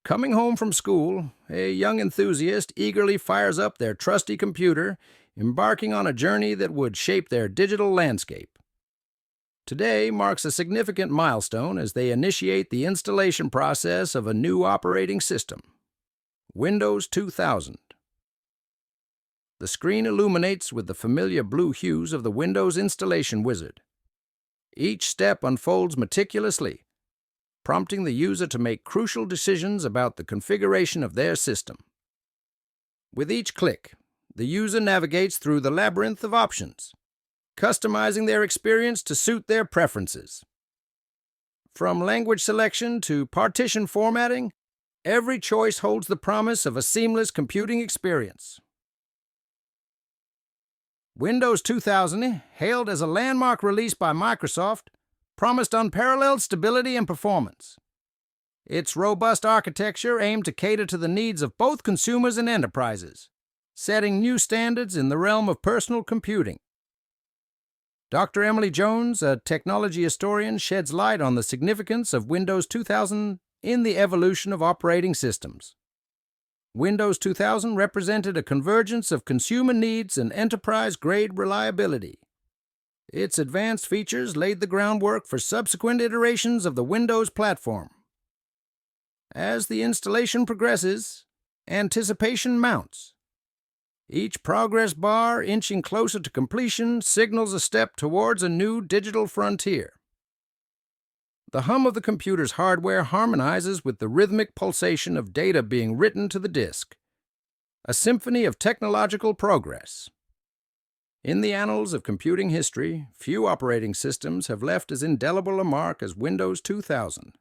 Coming home from school, a young enthusiast eagerly fires up their trusty computer, embarking on a journey that would shape their digital landscape. Today marks a significant milestone as they initiate the installation process of a new operating system, Windows 2000. The screen illuminates with the familiar blue hues of the Windows installation wizard. Each step unfolds meticulously, prompting the user to make crucial decisions about the configuration of their system. With each click, the user navigates through the labyrinth of options, customizing their experience to suit their preferences. From language selection to partition formatting, every choice holds the promise of a seamless computing experience. Windows 2000, hailed as a landmark release by Microsoft, promised unparalleled stability and performance. Its robust architecture aimed to cater to the needs of both consumers and enterprises, setting new standards in the realm of personal computing. Dr. Emily Jones, a technology historian, sheds light on the significance of Windows 2000 in the evolution of operating systems. Windows 2000 represented a convergence of consumer needs and enterprise-grade reliability. Its advanced features laid the groundwork for subsequent iterations of the Windows platform. As the installation progresses, anticipation mounts. Each progress bar inching closer to completion signals a step towards a new digital frontier. The hum of the computer's hardware harmonizes with the rhythmic pulsation of data being written to the disk, a symphony of technological progress. In the annals of computing history, few operating systems have left as indelible a mark as Windows 2000.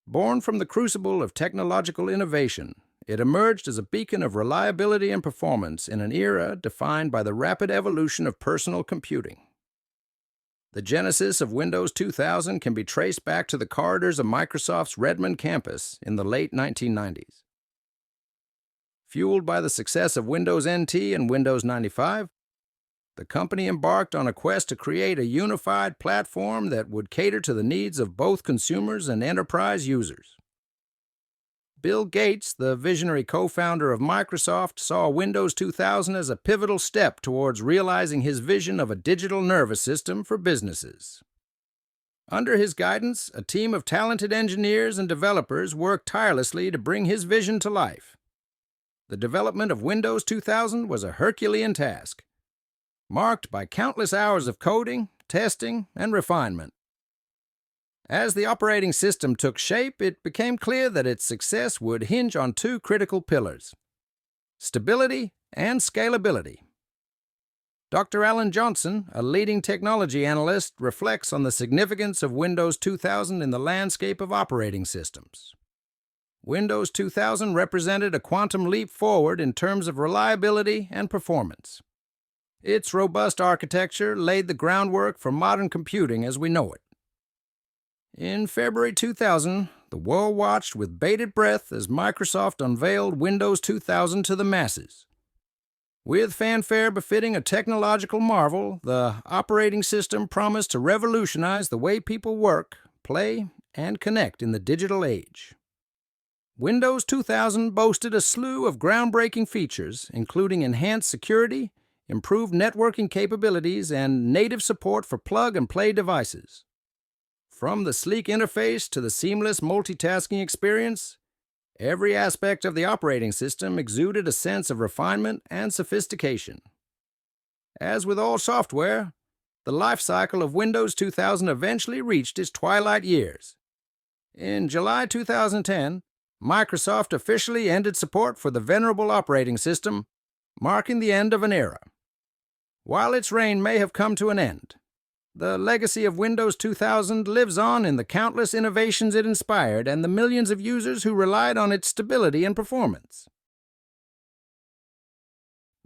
Born from the crucible of technological innovation, it emerged as a beacon of reliability and performance in an era defined by the rapid evolution of personal computing. The genesis of Windows 2000 can be traced back to the corridors of Microsoft's Redmond campus in the late 1990s. Fueled by the success of Windows NT and Windows 95, the company embarked on a quest to create a unified platform that would cater to the needs of both consumers and enterprise users. Bill Gates, the visionary co-founder of Microsoft, saw Windows 2000 as a pivotal step towards realizing his vision of a digital nervous system for businesses. Under his guidance, a team of talented engineers and developers worked tirelessly to bring his vision to life. The development of Windows 2000 was a Herculean task, marked by countless hours of coding, testing, and refinement. As the operating system took shape, it became clear that its success would hinge on two critical pillars: stability and scalability. Dr. Alan Johnson, a leading technology analyst, reflects on the significance of Windows 2000 in the landscape of operating systems. Windows 2000 represented a quantum leap forward in terms of reliability and performance. Its robust architecture laid the groundwork for modern computing as we know it. In February 2000, the world watched with bated breath as Microsoft unveiled Windows 2000 to the masses. With fanfare befitting a technological marvel, the operating system promised to revolutionize the way people work, play, and connect in the digital age. Windows 2000 boasted a slew of groundbreaking features, including enhanced security, improved networking capabilities, and native support for plug-and-play devices. From the sleek interface to the seamless multitasking experience, every aspect of the operating system exuded a sense of refinement and sophistication. As with all software, the life cycle of Windows 2000 eventually reached its twilight years. In July 2010, Microsoft officially ended support for the venerable operating system, marking the end of an era. While its reign may have come to an end, the legacy of Windows 2000 lives on in the countless innovations it inspired and the millions of users who relied on its stability and performance.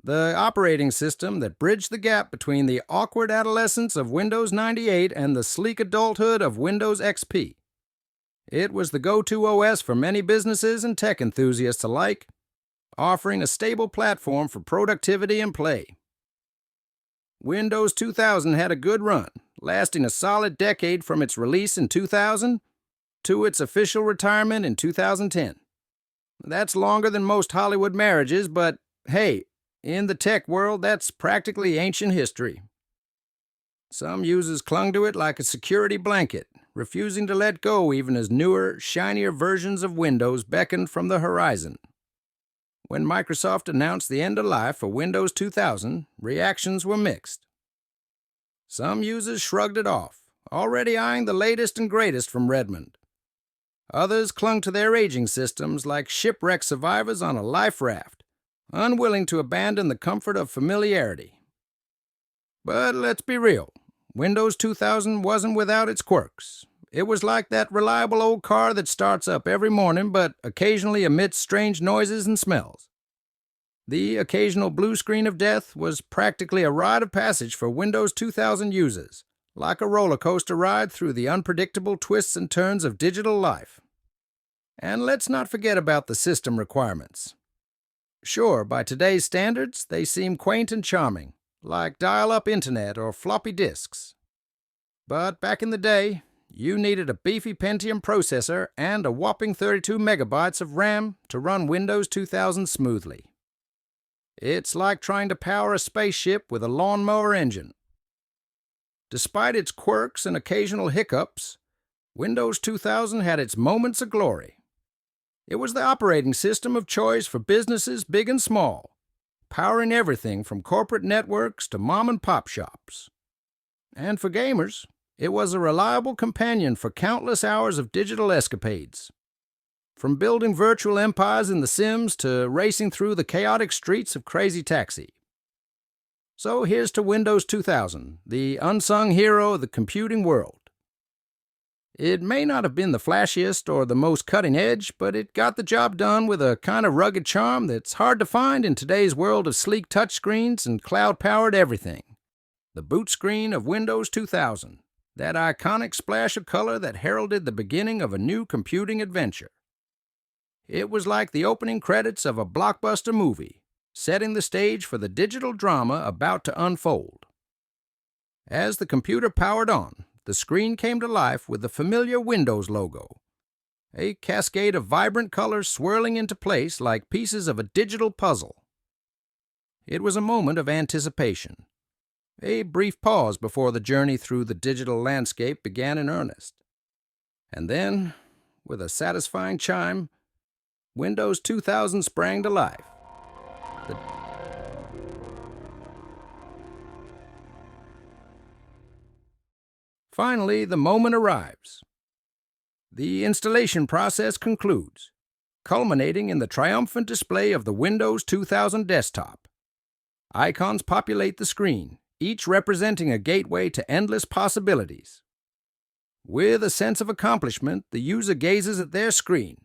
The operating system that bridged the gap between the awkward adolescence of Windows 98 and the sleek adulthood of Windows XP. It was the go-to OS for many businesses and tech enthusiasts alike, offering a stable platform for productivity and play. Windows 2000 had a good run, lasting a solid decade from its release in 2000 to its official retirement in 2010. That's longer than most Hollywood marriages, but hey, in the tech world, that's practically ancient history. Some users clung to it like a security blanket, refusing to let go even as newer, shinier versions of Windows beckoned from the horizon. When Microsoft announced the end of life for Windows 2000, reactions were mixed. Some users shrugged it off, already eyeing the latest and greatest from Redmond. Others clung to their aging systems like shipwrecked survivors on a life raft, unwilling to abandon the comfort of familiarity. But let's be real, Windows 2000 wasn't without its quirks. It was like that reliable old car that starts up every morning but occasionally emits strange noises and smells. The occasional blue screen of death was practically a rite of passage for Windows 2000 users, like a roller coaster ride through the unpredictable twists and turns of digital life. And let's not forget about the system requirements. Sure, by today's standards, they seem quaint and charming, like dial-up internet or floppy disks. But back in the day, you needed a beefy Pentium processor and a whopping 32 megabytes of RAM to run Windows 2000 smoothly. It's like trying to power a spaceship with a lawnmower engine. Despite its quirks and occasional hiccups, Windows 2000 had its moments of glory. It was the operating system of choice for businesses big and small, powering everything from corporate networks to mom-and-pop shops. And for gamers, it was a reliable companion for countless hours of digital escapades. From building virtual empires in The Sims to racing through the chaotic streets of Crazy Taxi. So here's to Windows 2000, the unsung hero of the computing world. It may not have been the flashiest or the most cutting edge, but it got the job done with a kind of rugged charm that's hard to find in today's world of sleek touchscreens and cloud-powered everything. The boot screen of Windows 2000, that iconic splash of color that heralded the beginning of a new computing adventure. It was like the opening credits of a blockbuster movie, setting the stage for the digital drama about to unfold. As the computer powered on, the screen came to life with the familiar Windows logo, a cascade of vibrant colors swirling into place like pieces of a digital puzzle. It was a moment of anticipation, a brief pause before the journey through the digital landscape began in earnest. And then, with a satisfying chime, Windows 2000 sprang to life. Finally, the moment arrives. The installation process concludes, culminating in the triumphant display of the Windows 2000 desktop. Icons populate the screen, each representing a gateway to endless possibilities. With a sense of accomplishment, the user gazes at their screen,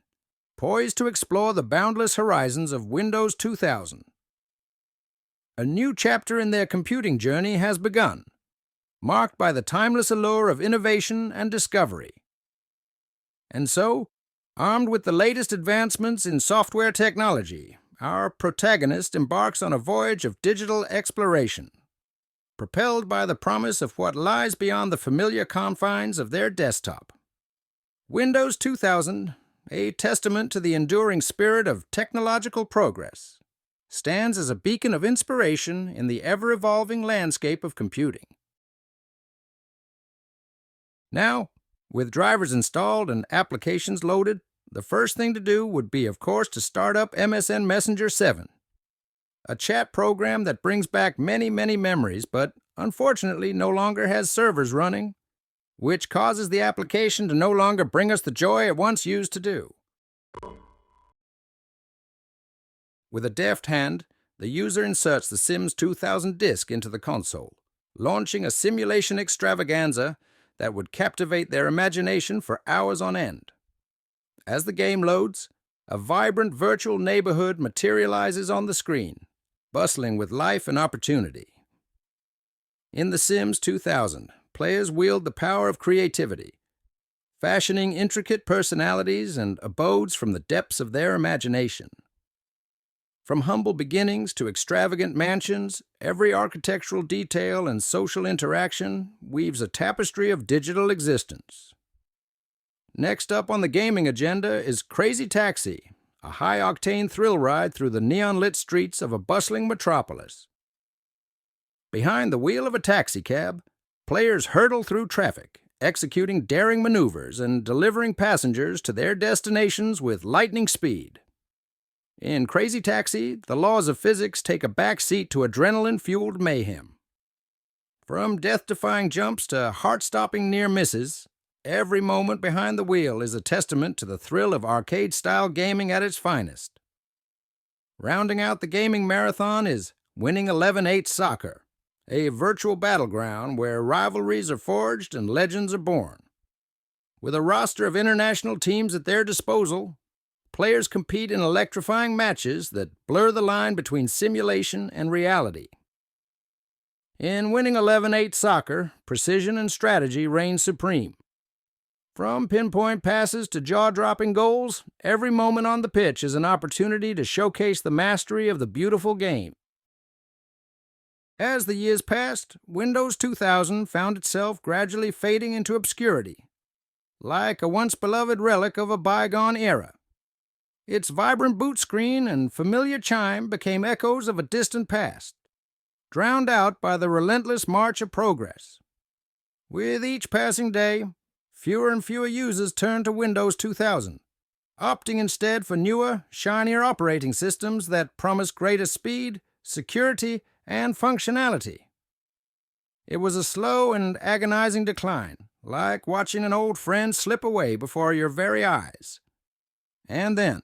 poised to explore the boundless horizons of Windows 2000. A new chapter in their computing journey has begun, marked by the timeless allure of innovation and discovery. And so, armed with the latest advancements in software technology, our protagonist embarks on a voyage of digital exploration, propelled by the promise of what lies beyond the familiar confines of their desktop. Windows 2000, a testament to the enduring spirit of technological progress, stands as a beacon of inspiration in the ever-evolving landscape of computing. Now, with drivers installed and applications loaded, the first thing to do would be, of course, to start up MSN Messenger 7, a chat program that brings back many, many memories, but unfortunately no longer has servers running, which causes the application to no longer bring us the joy it once used to do. With a deft hand, the user inserts the Sims 2000 disk into the console, launching a simulation extravaganza that would captivate their imagination for hours on end. As the game loads, a vibrant virtual neighborhood materializes on the screen, bustling with life and opportunity. In The Sims 2000, players wield the power of creativity, fashioning intricate personalities and abodes from the depths of their imagination. From humble beginnings to extravagant mansions, every architectural detail and social interaction weaves a tapestry of digital existence. Next up on the gaming agenda is Crazy Taxi, a high-octane thrill ride through the neon-lit streets of a bustling metropolis. Behind the wheel of a taxicab, players hurtle through traffic, executing daring maneuvers and delivering passengers to their destinations with lightning speed. In Crazy Taxi, the laws of physics take a back seat to adrenaline-fueled mayhem. From death-defying jumps to heart-stopping near misses, every moment behind the wheel is a testament to the thrill of arcade-style gaming at its finest. Rounding out the gaming marathon is Winning 11-8 Soccer, a virtual battleground where rivalries are forged and legends are born. With a roster of international teams at their disposal, players compete in electrifying matches that blur the line between simulation and reality. In Winning 11-8 Soccer, precision and strategy reign supreme. From pinpoint passes to jaw-dropping goals, every moment on the pitch is an opportunity to showcase the mastery of the beautiful game. As the years passed, Windows 2000 found itself gradually fading into obscurity, like a once-beloved relic of a bygone era. Its vibrant boot screen and familiar chime became echoes of a distant past, drowned out by the relentless march of progress. With each passing day, fewer and fewer users turned to Windows 2000, opting instead for newer, shinier operating systems that promised greater speed, security, and functionality. It was a slow and agonizing decline, like watching an old friend slip away before your very eyes. And then,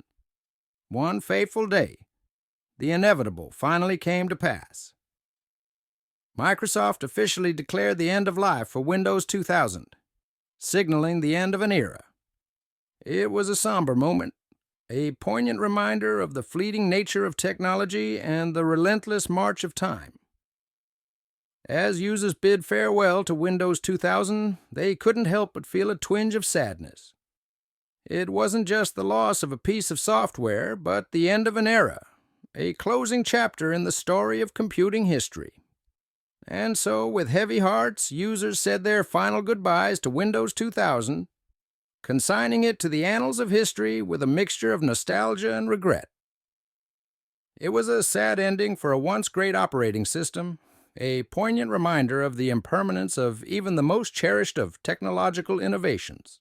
one fateful day, the inevitable finally came to pass. Microsoft officially declared the end of life for Windows 2000, signaling the end of an era. It was a somber moment, a poignant reminder of the fleeting nature of technology and the relentless march of time. As users bid farewell to Windows 2000, they couldn't help but feel a twinge of sadness. It wasn't just the loss of a piece of software, but the end of an era, a closing chapter in the story of computing history. And so, with heavy hearts, users said their final goodbyes to Windows 2000, consigning it to the annals of history with a mixture of nostalgia and regret. It was a sad ending for a once great operating system, a poignant reminder of the impermanence of even the most cherished of technological innovations.